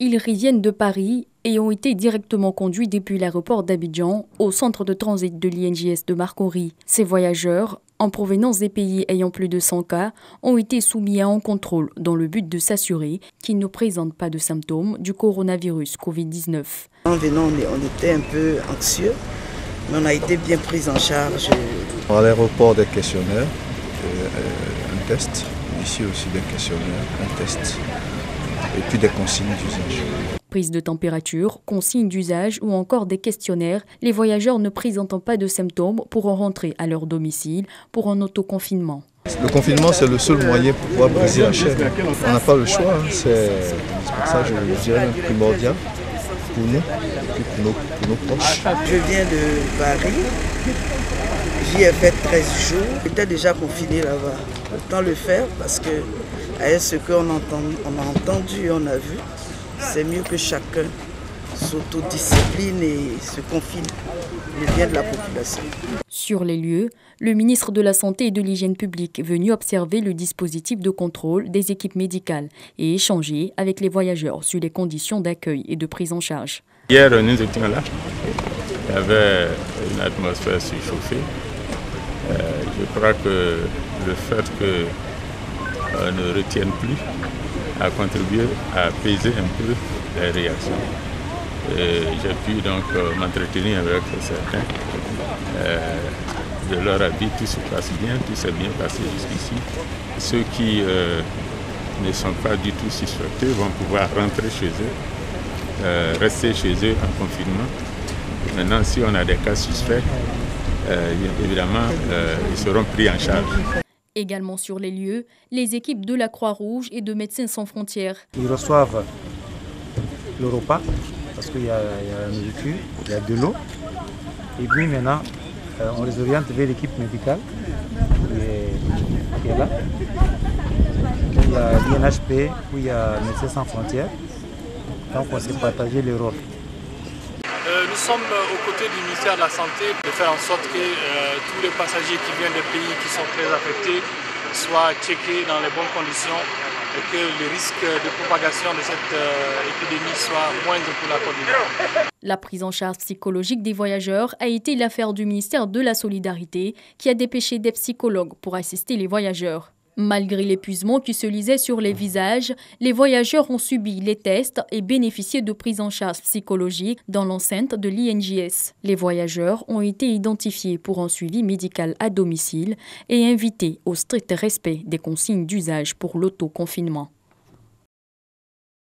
Ils reviennent de Paris et ont été directement conduits depuis l'aéroport d'Abidjan au centre de transit de l'INJS de Marcory. Ces voyageurs, en provenance des pays ayant plus de 100 cas, ont été soumis à un contrôle dans le but de s'assurer qu'ils ne présentent pas de symptômes du coronavirus Covid-19. En venant, on était un peu anxieux, mais on a été bien pris en charge. À l'aéroport, des questionnaires, un test. Ici aussi des questionnaires, un test. Et puis des consignes d'usage. Prise de température, consignes d'usage ou encore des questionnaires, les voyageurs ne présentant pas de symptômes pourront rentrer à leur domicile pour un autoconfinement. Le confinement, c'est le seul moyen pour pouvoir briser la chaîne. On n'a pas le choix, c'est pour ça que je dirais primordial pour nous et pour nos proches. Je viens de Paris, j'y ai fait 13 jours, j'étais déjà confiné là-bas. Autant le faire parce que avec ce qu'on a entendu et on a vu, c'est mieux que chacun s'autodiscipline et se confine le bien de la population. Sur les lieux, le ministre de la Santé et de l'Hygiène publique est venu observer le dispositif de contrôle des équipes médicales et échanger avec les voyageurs sur les conditions d'accueil et de prise en charge. Hier, nous étions là. Il y avait une atmosphère surchauffée. Je crois que le fait qu'on ne retienne plus a contribué à apaiser un peu les réactions. J'ai pu donc m'entretenir avec certains. De leur avis, tout se passe bien, tout s'est bien passé jusqu'ici. Ceux qui ne sont pas du tout suspectés vont pouvoir rentrer chez eux, rester chez eux en confinement. Maintenant, si on a des cas suspects, évidemment, ils seront pris en charge. Également sur les lieux, les équipes de la Croix-Rouge et de Médecins sans frontières. Ils reçoivent le repas, parce qu'il y a la nourriture, il y a de l'eau. Et puis maintenant, on les oriente vers l'équipe médicale qui est là. Il y a l'INHP, où il y a Médecins sans frontières. Donc on s'est partagé les rôles. Nous sommes aux côtés du ministère de la Santé de faire en sorte que tous les passagers qui viennent des pays qui sont très affectés soient checkés dans les bonnes conditions et que le risque de propagation de cette épidémie soit moindre pour la Côte d'Ivoire. La prise en charge psychologique des voyageurs a été l'affaire du ministère de la Solidarité qui a dépêché des psychologues pour assister les voyageurs. Malgré l'épuisement qui se lisait sur les visages, les voyageurs ont subi les tests et bénéficié de prise en charge psychologique dans l'enceinte de l'INJS. Les voyageurs ont été identifiés pour un suivi médical à domicile et invités au strict respect des consignes d'usage pour l'autoconfinement.